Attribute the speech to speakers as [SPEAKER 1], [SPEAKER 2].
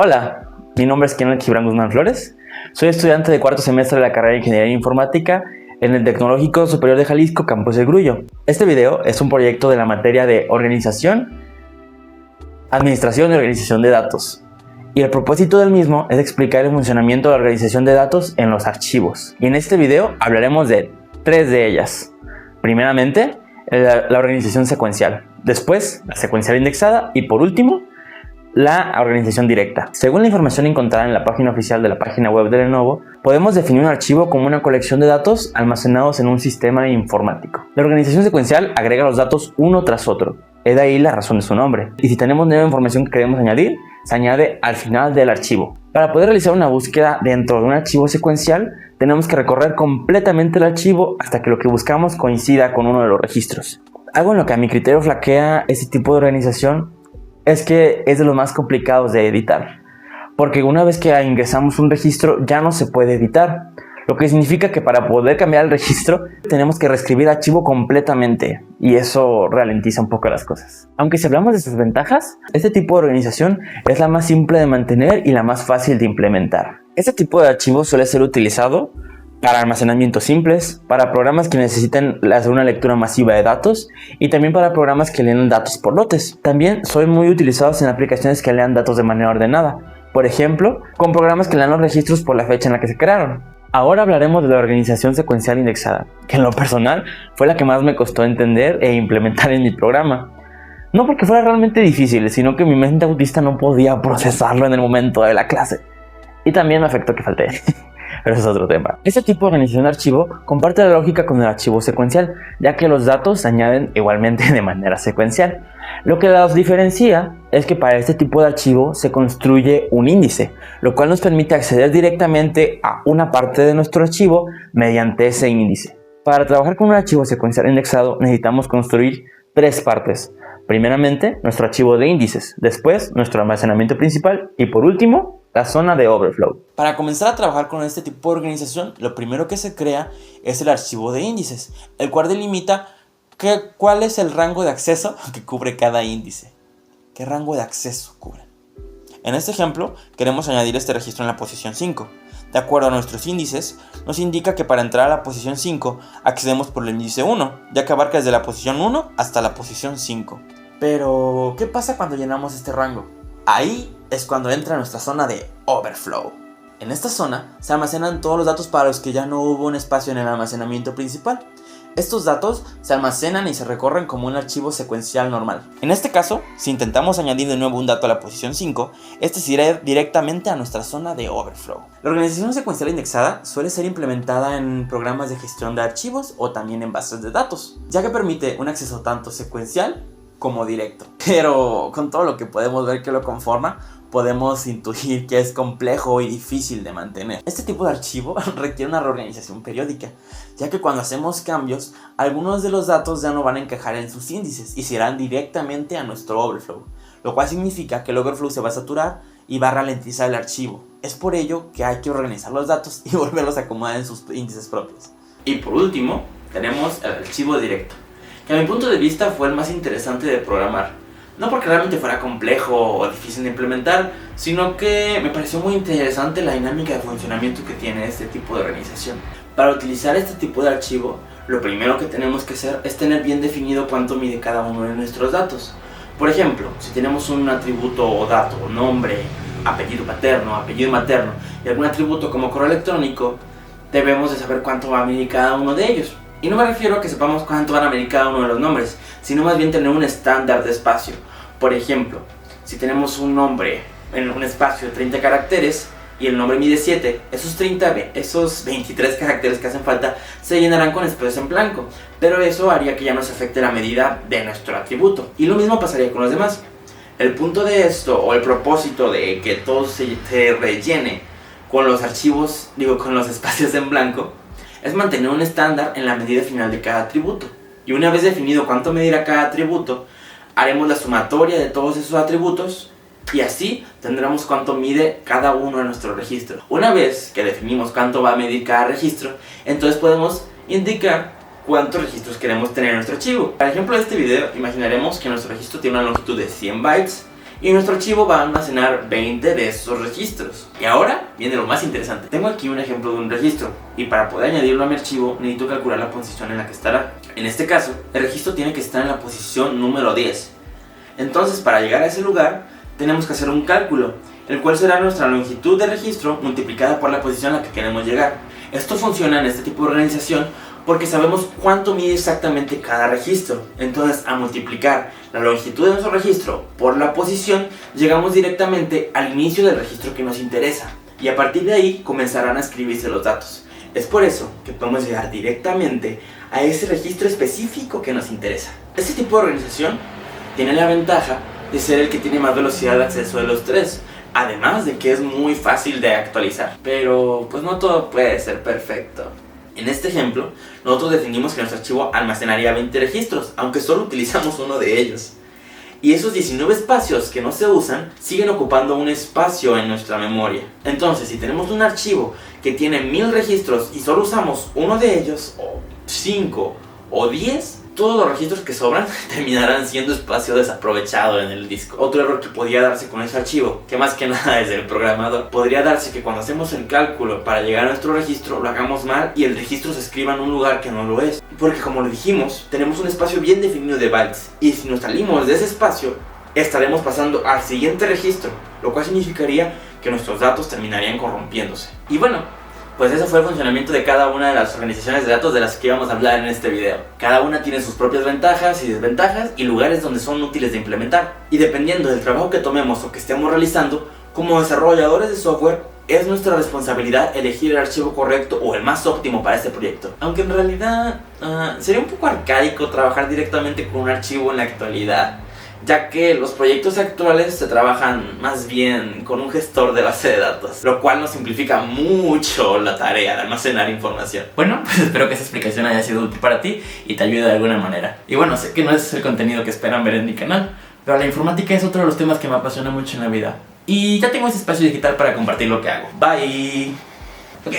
[SPEAKER 1] Hola, mi nombre es Kenneth Gibran Guzmán Flores. Soy estudiante de cuarto semestre de la carrera de Ingeniería Informática en el Tecnológico Superior de Jalisco, Campus El Grullo. Este video es un proyecto de la materia de Organización, Administración y Organización de Datos. Y el propósito del mismo es explicar el funcionamiento de la organización de datos en los archivos. Y en este video hablaremos de tres de ellas. Primeramente, la organización secuencial. Después, la secuencial indexada. Y por último, la organización directa. Según la información encontrada en la página oficial de la página web de Lenovo, podemos definir un archivo como una colección de datos almacenados en un sistema informático. La organización secuencial agrega los datos uno tras otro. Es de ahí la razón de su nombre. Y si tenemos nueva información que queremos añadir, se añade al final del archivo. Para poder realizar una búsqueda dentro de un archivo secuencial, tenemos que recorrer completamente el archivo hasta que lo que buscamos coincida con uno de los registros. Algo en lo que a mi criterio flaquea este tipo de organización es que es de los más complicados de editar, porque una vez que ingresamos un registro ya no se puede editar, lo que significa que para poder cambiar el registro tenemos que reescribir el archivo completamente, y eso ralentiza un poco las cosas. Aunque si hablamos de sus ventajas, este tipo de organización es la más simple de mantener y la más fácil de implementar. Este tipo de archivo suele ser utilizado para almacenamientos simples, para programas que necesiten hacer una lectura masiva de datos y también para programas que leen datos por lotes. También son muy utilizados en aplicaciones que lean datos de manera ordenada, por ejemplo, con programas que lean los registros por la fecha en la que se crearon. Ahora hablaremos de la organización secuencial indexada, que en lo personal fue la que más me costó entender e implementar en mi programa. No porque fuera realmente difícil, sino que mi mente autista no podía procesarlo en el momento de la clase. Y también me afectó que falté. Pero eso es otro tema. Este tipo de organización de archivo comparte la lógica con el archivo secuencial, ya que los datos se añaden igualmente de manera secuencial. Lo que los diferencia es que para este tipo de archivo se construye un índice, lo cual nos permite acceder directamente a una parte de nuestro archivo mediante ese índice. Para trabajar con un archivo secuencial indexado necesitamos construir tres partes. Primeramente, nuestro archivo de índices, después nuestro almacenamiento principal y por último, la zona de overflow. Para comenzar a trabajar con este tipo de organización, lo primero que se crea es el archivo de índices, el cual delimita cuál es el rango de acceso que cubre cada índice. ¿Qué rango de acceso cubre? En este ejemplo, queremos añadir este registro en la posición 5. De acuerdo a nuestros índices, nos indica que para entrar a la posición 5 accedemos por el índice 1, ya que abarca desde la posición 1 hasta la posición 5. Pero, ¿qué pasa cuando llenamos este rango? Ahí es cuando entra nuestra zona de overflow. En esta zona se almacenan todos los datos para los que ya no hubo un espacio en el almacenamiento principal. Estos datos se almacenan y se recorren como un archivo secuencial normal. En este caso, si intentamos añadir de nuevo un dato a la posición 5, este se irá directamente a nuestra zona de overflow. La organización secuencial indexada suele ser implementada en programas de gestión de archivos o también en bases de datos, ya que permite un acceso tanto secuencial como directo. Pero con todo lo que podemos ver que lo conforma, podemos intuir que es complejo y difícil de mantener. Este tipo de archivo requiere una reorganización periódica, ya que cuando hacemos cambios, algunos de los datos ya no van a encajar en sus índices y se irán directamente a nuestro overflow, lo cual significa que el overflow se va a saturar y va a ralentizar el archivo. Es por ello que hay que organizar los datos y volverlos a acomodar en sus índices propios. Y por último, tenemos el archivo directo, que a mi punto de vista fue el más interesante de programar. No porque realmente fuera complejo o difícil de implementar, sino que me pareció muy interesante la dinámica de funcionamiento que tiene este tipo de organización. Para utilizar este tipo de archivo, lo primero que tenemos que hacer es tener bien definido cuánto mide cada uno de nuestros datos. Por ejemplo, si tenemos un atributo o dato, nombre, apellido paterno, apellido materno y algún atributo como correo electrónico, debemos de saber cuánto va a medir cada uno de ellos. Y no me refiero a que sepamos cuánto van a medir cada uno de los nombres, sino más bien tener un estándar de espacio. Por ejemplo, si tenemos un nombre en un espacio de 30 caracteres y el nombre mide 7, esos 23 caracteres que hacen falta se llenarán con espacios en blanco, pero eso haría que ya no se afecte la medida de nuestro atributo. Y lo mismo pasaría con los demás. El punto de esto, o el propósito de que todo se rellene con los archivos, con los espacios en blanco, es mantener un estándar en la medida final de cada atributo. Y una vez definido cuánto medirá cada atributo, haremos la sumatoria de todos esos atributos y así tendremos cuánto mide cada uno de nuestros registros. Una vez que definimos cuánto va a medir cada registro, entonces podemos indicar cuántos registros queremos tener en nuestro archivo. Para ejemplo de este video, imaginaremos que nuestro registro tiene una longitud de 100 bytes y nuestro archivo va a almacenar 20 de esos registros. Y ahora viene lo más interesante. Tengo aquí un ejemplo de un registro y para poder añadirlo a mi archivo necesito calcular la posición en la que estará. En este caso, el registro tiene que estar en la posición número 10. Entonces, para llegar a ese lugar, tenemos que hacer un cálculo, el cual será nuestra longitud de registro multiplicada por la posición a la que queremos llegar. Esto funciona en este tipo de organización porque sabemos cuánto mide exactamente cada registro. Entonces, al multiplicar la longitud de nuestro registro por la posición, llegamos directamente al inicio del registro que nos interesa. Y a partir de ahí comenzarán a escribirse los datos. Es por eso que podemos llegar directamente a ese registro específico que nos interesa. Este tipo de organización tiene la ventaja de ser el que tiene más velocidad de acceso de los tres, además de que es muy fácil de actualizar. Pero pues no todo puede ser perfecto. En este ejemplo, nosotros definimos que nuestro archivo almacenaría 20 registros, aunque solo utilizamos uno de ellos. Y esos 19 espacios que no se usan siguen ocupando un espacio en nuestra memoria. Entonces, si tenemos un archivo que tiene 1000 registros y solo usamos uno de ellos, o 5 o 10, todos los registros que sobran terminarán siendo espacio desaprovechado en el disco. Otro error que podría darse con ese archivo, que más que nada es del programador, podría darse que cuando hacemos el cálculo para llegar a nuestro registro lo hagamos mal y el registro se escriba en un lugar que no lo es. Porque como lo dijimos, tenemos un espacio bien definido de bytes y si nos salimos de ese espacio estaremos pasando al siguiente registro, lo cual significaría que nuestros datos terminarían corrompiéndose. Y bueno, pues ese fue el funcionamiento de cada una de las organizaciones de datos de las que íbamos a hablar en este video. Cada una tiene sus propias ventajas y desventajas y lugares donde son útiles de implementar. Y dependiendo del trabajo que tomemos o que estemos realizando, como desarrolladores de software, es nuestra responsabilidad elegir el archivo correcto o el más óptimo para este proyecto. Aunque en realidad sería un poco arcaico trabajar directamente con un archivo en la actualidad, ya que los proyectos actuales se trabajan más bien con un gestor de base de datos, lo cual nos simplifica mucho la tarea de almacenar información. Bueno, pues espero que esa explicación haya sido útil para ti y te ayude de alguna manera. Y bueno, sé que no es el contenido que esperan ver en mi canal, pero la informática es otro de los temas que me apasiona mucho en la vida. Y ya tengo ese espacio digital para compartir lo que hago. Bye. Ok.